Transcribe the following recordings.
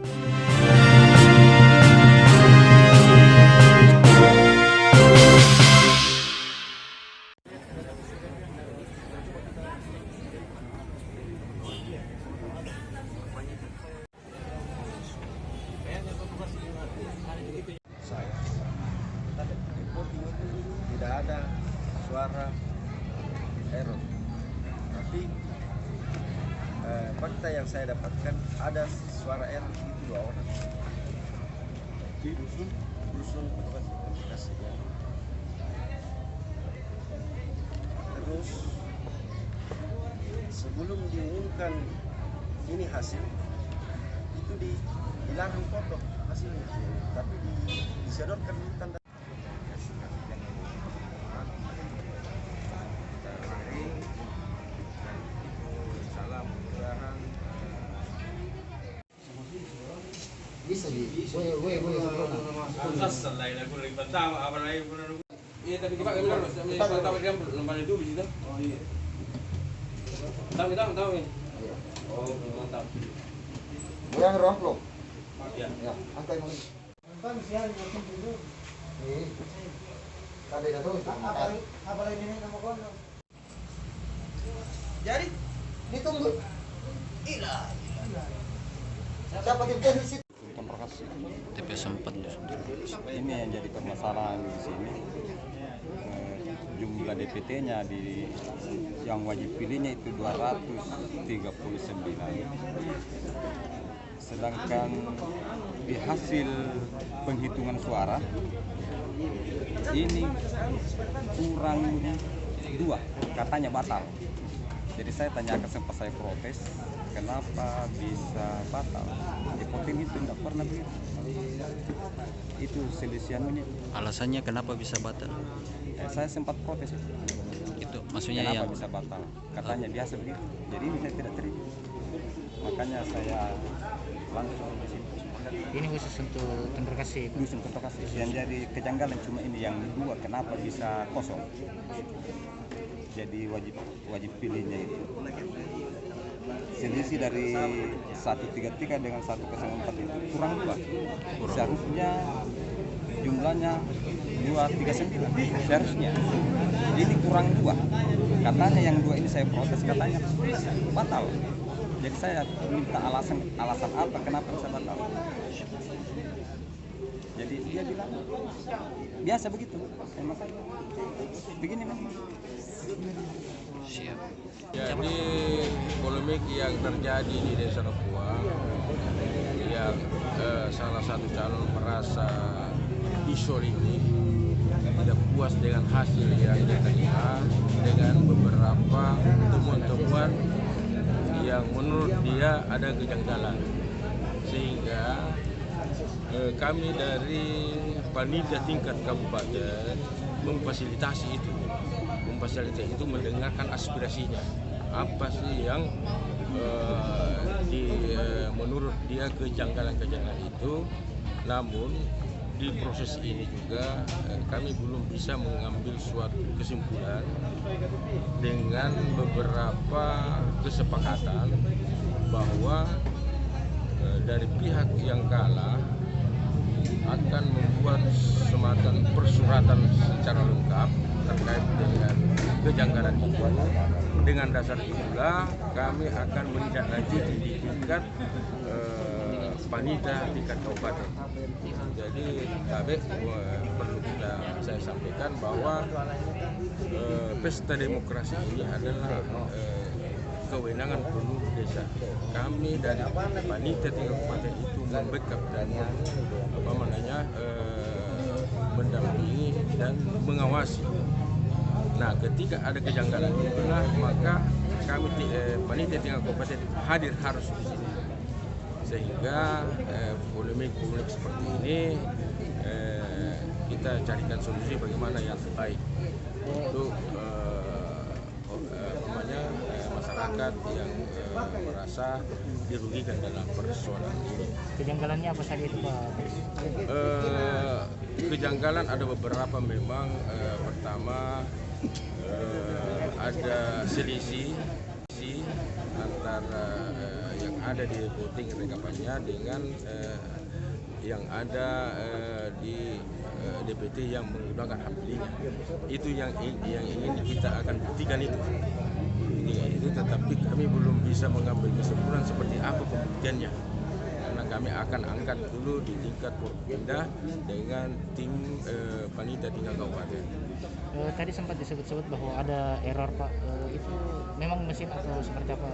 Tidak ada suara error, tapi fakta yang saya dapatkan ada suara error itu 2 orang di dusun komunikasi ya. Terus sebelum diumumkan ini hasil itu dilarang foto hasilnya, tapi disodorkan tanda. Bisa gue Asal lain aku lagi pertama apa lagi pun aku. Iya tapi kita kan tahu dia lembar itu di situ. Oh iya. Tahu ya. Oh mantap. gue yang roh lo. Ya. Ya, angkai mau. Kan siang makin dulu. Tadi dah tuh. Apa lagi ini kamu kono? Jadi ditunggu. Ila. Siapa yang di situ? TPS 4 ini yang jadi permasalahan di sini. Jumlah DPT-nya yang wajib pilihnya itu 239. Sedangkan di hasil penghitungan suara ini kurang 2, katanya batal. Jadi saya tanyakan sempat saya protes, kenapa bisa batal? Di voting itu tidak pernah begitu. Itu selisihannya. Alasannya kenapa bisa batal? Saya sempat protes itu. Itu maksudnya kenapa yang bisa batal? Katanya biasa begitu. Jadi ini saya tidak terima. Makanya saya langsung ke situ. Ini khusus untuk Tenggerkasih. Dusun Tenggerkasih. Yang jadi kejanggalan cuma ini yang 2, kenapa bisa kosong? Jadi wajib pilihnya itu selisih dari 133 dengan 104 itu kurang 2. Seharusnya jumlahnya 239 seharusnya. Ini kurang 2. Katanya yang 2 ini saya protes, katanya batal. Jadi saya minta alasan apa kenapa bisa batal. Jadi dia bilang biasa begitu. Emang begini memang. siap. Jadi polemik yang terjadi di Desa Lekuang yang salah satu calon merasa disolimi, tidak puas dengan hasil yang diterima, dengan beberapa temuan-temuan yang menurut dia ada kejanggalan, sehingga kami dari panitia tingkat kabupaten memfasilitasi itu mendengarkan aspirasinya, apa sih yang menurut dia kejanggalan itu. Namun di proses ini juga kami belum bisa mengambil suatu kesimpulan dengan beberapa kesepakatan bahwa dari pihak yang kalah akan membuat semacam persuratan secara lengkap terkait dengan kejanggalan itu. Dengan dasar itulah kami akan menindaklanjuti di tingkat panitia tingkat kabupaten. Jadi perlu saya sampaikan bahwa pesta demokrasi ini adalah kewenangan penuh desa. Kami dari panitia tingkat kabupaten itu membackup dan mendampingi dan mengawasi. Nah, ketika ada kejanggalan itulah maka kami panitia tingkat kabupaten hadir harus di sini. Sehingga polemik seperti ini kita carikan solusi bagaimana yang terbaik untuk masyarakat yang merasa dirugikan dalam persoalan ini. Kejanggalannya apa saja itu Pak? Kejanggalan ada beberapa memang. Pertama ada selisih antara yang ada di voting rekapannya dengan yang ada di DPT yang menggunakan hak pilihnya. Itu yang ingin kita akan buktikan itu. Tetapi kami belum bisa mengambil kesimpulan seperti apa pembuktiannya. Karena kami akan angkat dulu di tingkat Forkopimda dengan tim panitia tingkat kabupaten. Tadi sempat disebut-sebut bahwa ada error Pak, itu memang mesin atau seperti apa?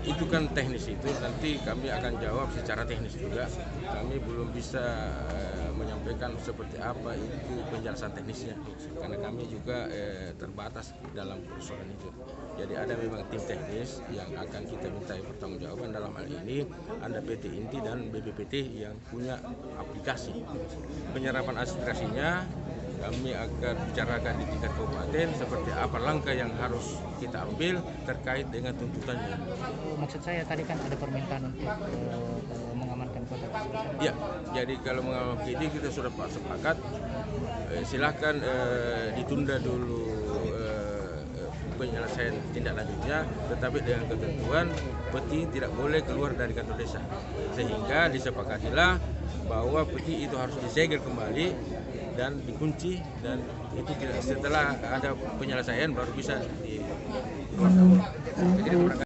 Itu kan teknis, itu nanti kami akan jawab secara teknis juga. Kami belum bisa menyampaikan seperti apa itu penjelasan teknisnya karena kami juga terbatas dalam persoalan itu. Jadi ada memang tim teknis yang akan kita minta pertanggungjawaban dalam hal ini. Ada PT Inti dan BPPT yang punya aplikasi. Penyerapan aspirasinya kami akan bicarakan di tingkat kabupaten seperti apa langkah yang harus kita ambil terkait dengan tuntutannya. Maksud saya tadi kan ada permintaan untuk mengamankan kota. Ya, jadi kalau mengamankan ini kita sudah sepakat, silahkan ditunda dulu penyelesaian tindak lanjutnya, tetapi dengan ketentuan peti tidak boleh keluar dari kantor desa. Sehingga disepakatilah bahwa peti itu harus disegel kembali dan dikunci, dan itu tidak setelah ada penyelesaian baru bisa dikeluarkan.